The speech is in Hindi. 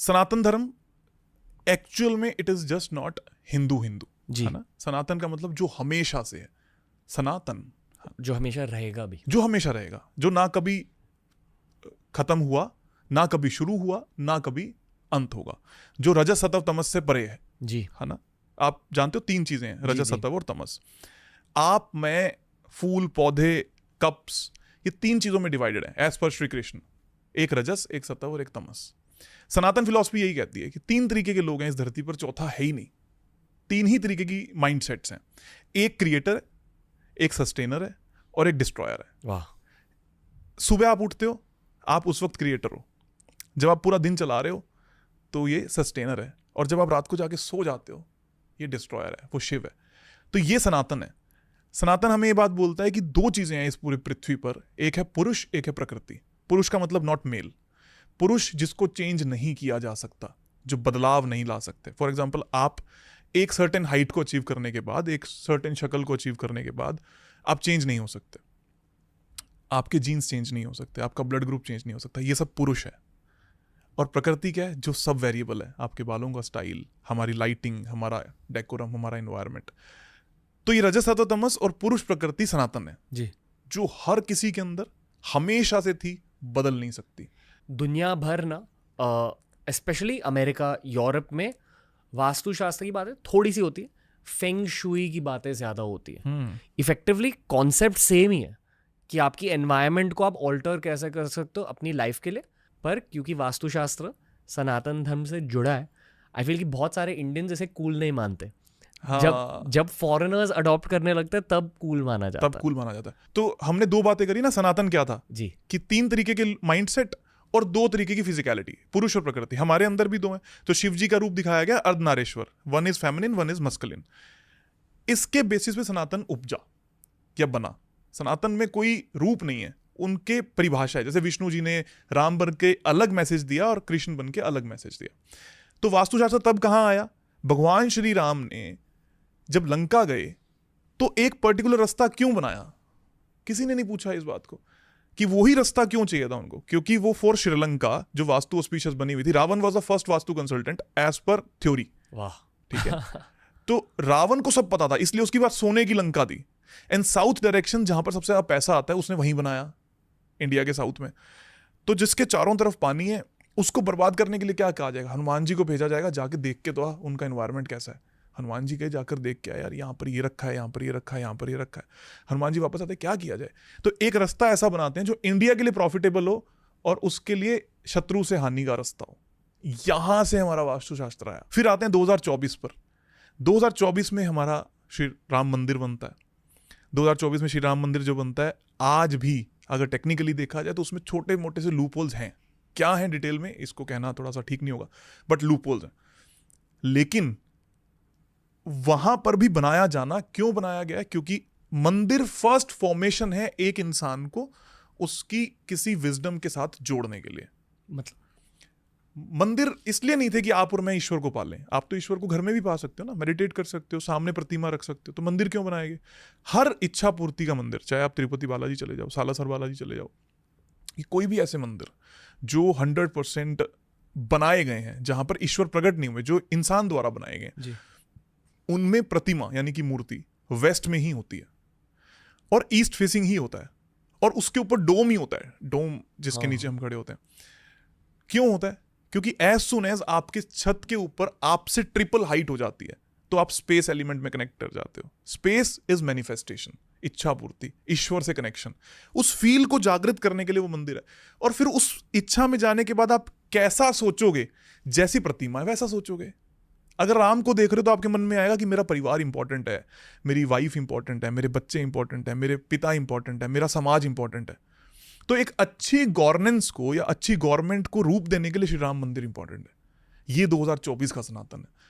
सनातन धर्म एक्चुअल में it is just not Hindu ji. है ना। सनातन का मतलब जो हमेशा से है, सनातन जो हमेशा रहेगा भी। जो हमेशा रहेगा, जो ना कभी खत्म हुआ, ना कभी शुरू हुआ, ना कभी अंत होगा, जो रजस सतव तमस से परे जी। है ना। आप जानते हो 3 चीजें हैं, रजस जी। सतव और तमस। आप, मैं, फूल, पौधे, कप्स, ये 3 चीजों में डिवाइडेड है एज पर श्री कृष्ण। एक रजस, एक सतव और एक तमस। सनातन फिलॉसफी यही कहती है कि 3 तरीके के लोग हैं इस धरती पर, चौथा है ही नहीं। 3 ही तरीके की माइंडसेट्स हैं, एक क्रिएटर है, एक सस्टेनर है और एक डिस्ट्रॉयर है। वाह। सुबह आप उठते हो, आप उस वक्त क्रिएटर हो। जब आप पूरा दिन चला रहे हो तो ये सस्टेनर है, और जब आप रात को जाके सो जाते हो ये डिस्ट्रॉयर है, वो शिव है। तो ये सनातन है। सनातन हमें ये बात बोलता है कि 2 चीजें हैं इस पूरी पृथ्वी पर, एक है पुरुष, एक है प्रकृति। पुरुष का मतलब नॉट मेल, पुरुष जिसको चेंज नहीं किया जा सकता, जो बदलाव नहीं ला सकते। फॉर एग्जाम्पल, आप एक सर्टेन हाइट को अचीव करने के बाद, एक सर्टेन शक्ल को अचीव करने के बाद आप चेंज नहीं हो सकते, आपके जीन्स चेंज नहीं हो सकते, आपका ब्लड ग्रुप चेंज नहीं हो सकता। ये सब पुरुष है। और प्रकृति क्या है? जो सब वेरिएबल है, आपके बालों का स्टाइल, हमारी लाइटिंग, हमारा डेकोरम, हमारा एनवायरनमेंट। तो ये रजस सत्व तमस और पुरुष प्रकृति सनातन है जी। जो हर किसी के अंदर हमेशा से थी, बदल नहीं सकती। दुनिया भर ना, स्पेशली अमेरिका, यूरोप में वास्तुशास्त्र की बातें थोड़ी सी होती है, फेंग शुई की बातें ज़्यादा होती है। इफेक्टिवली कॉन्सेप्ट सेम ही है कि आपकी एनवायरनमेंट को आप ऑल्टर कैसे कर सकते हो अपनी लाइफ के लिए, पर क्योंकि वास्तुशास्त्र सनातन धर्म से जुड़ा है, आई फील कि बहुत सारे इंडियंस इसे कूल नहीं मानते। हाँ, जब फॉरेनर्स अडॉप्ट करने लगते हैं तब कूल माना जाता है। तब कूल माना जाता है। तो हमने 2 बातें करी ना, सनातन क्या था जी। कि 3 तरीके के माइंडसेट और 2 तरीके की फिजिकलिटी, पुरुष और प्रकृति। हमारे अंदर भी 2 हैं। तो शिव जी का रूप दिखाया गया Ardhanarishvara, 1 is feminine, 1 is masculine. इसके बेसिस पे सनातन उपजा या बना। सनातन में कोई रूप नहीं है, उनके परिभाषा है। जैसे विष्णु जी ने राम बन के अलग मैसेज दिया और कृष्ण बन के अलग मैसेज दिया। तो वास्तुशास्त्र तब कहां आया? भगवान श्री राम ने जब लंका गए तो एक पर्टिकुलर रास्ता क्यों बनाया? किसी ने नहीं पूछा इस बात को कि वही रास्ता क्यों चाहिए था उनको, क्योंकि वो फॉर श्रीलंका जो वास्तु ऑस्पिशियस बनी हुई थी। Ravan was the first vastu consultant as per theory. वाह। ठीक है। तो रावण को सब पता था, इसलिए उसकी बात सोने की लंका थी। एंड साउथ डायरेक्शन जहां पर सबसे ज्यादा पैसा आता है उसने वहीं बनाया, इंडिया के साउथ में। तो जिसके चारों तरफ पानी है उसको बर्बाद करने के लिए क्या कहा जाएगा? हनुमान जी को भेजा जाएगा, जाके देख के तो उनका एनवायरनमेंट कैसा है। हनुमान जी गए, जाकर देख के आया, यार यहाँ पर ये रखा है, यहाँ पर ये रखा है, यहाँ पर ये रखा है। हनुमान जी वापस आते, क्या किया जाए? तो एक रास्ता ऐसा बनाते हैं जो इंडिया के लिए प्रॉफिटेबल हो और उसके लिए शत्रु से हानि का रास्ता हो। यहां से हमारा वास्तुशास्त्र आया। फिर आते हैं 2024 पर। 2024 में हमारा श्री राम मंदिर बनता है। 2024 में श्री राम मंदिर जो बनता है, आज भी अगर टेक्निकली देखा जाए तो उसमें छोटे मोटे से लूप होल्स हैं। क्या है डिटेल में इसको कहना थोड़ा सा ठीक नहीं होगा, बट लूप होल्स हैं। लेकिन वहां पर भी बनाया जाना क्यों बनाया गया? क्योंकि मंदिर फर्स्ट फॉर्मेशन है एक इंसान को उसकी किसी विजडम के साथ जोड़ने के लिए। मतलब मंदिर इसलिए नहीं थे कि आप और मैं ईश्वर को पालें। आप तो ईश्वर को घर में भी पा सकते हो ना, मेडिटेट कर सकते हो, सामने प्रतिमा रख सकते हो। तो मंदिर क्यों बनाए गए? हर इच्छा पूर्ति का मंदिर, चाहे आप तिरुपति बालाजी चले जाओ, सालासर बालाजी चले जाओ, ये कोई भी ऐसे मंदिर जो 100% बनाए गए हैं जहां पर ईश्वर प्रकट नहीं हुए, जो इंसान द्वारा बनाए गए, जी। उनमें प्रतिमा यानी कि मूर्ति वेस्ट में ही होती है और ईस्ट फेसिंग ही होता है, और उसके ऊपर डोम ही होता है, डोम जिसके नीचे हम खड़े होते हैं। क्यों होता है? क्योंकि एज सुन एज आपके छत के ऊपर आपसे ट्रिपल हाइट हो जाती है तो आप स्पेस एलिमेंट में कनेक्ट कर जाते हो। स्पेस इज मैनिफेस्टेशन, इच्छा पूर्ति, ईश्वर से कनेक्शन। उस फील को जागृत करने के लिए वो मंदिर है। और फिर उस इच्छा में जाने के बाद आप कैसा सोचोगे, जैसी प्रतिमा है वैसा सोचोगे। अगर राम को देख रहे हो तो आपके मन में आएगा कि मेरा परिवार इंपॉर्टेंट है, मेरी वाइफ इंपॉर्टेंट है, मेरे बच्चे इंपॉर्टेंट है, मेरे पिता इंपॉर्टेंट है, मेरा समाज इंपॉर्टेंट है। तो एक अच्छी गवर्नेंस को या अच्छी गवर्नमेंट को रूप देने के लिए श्री राम मंदिर इंपॉर्टेंट है। ये 2024 का सनातन है।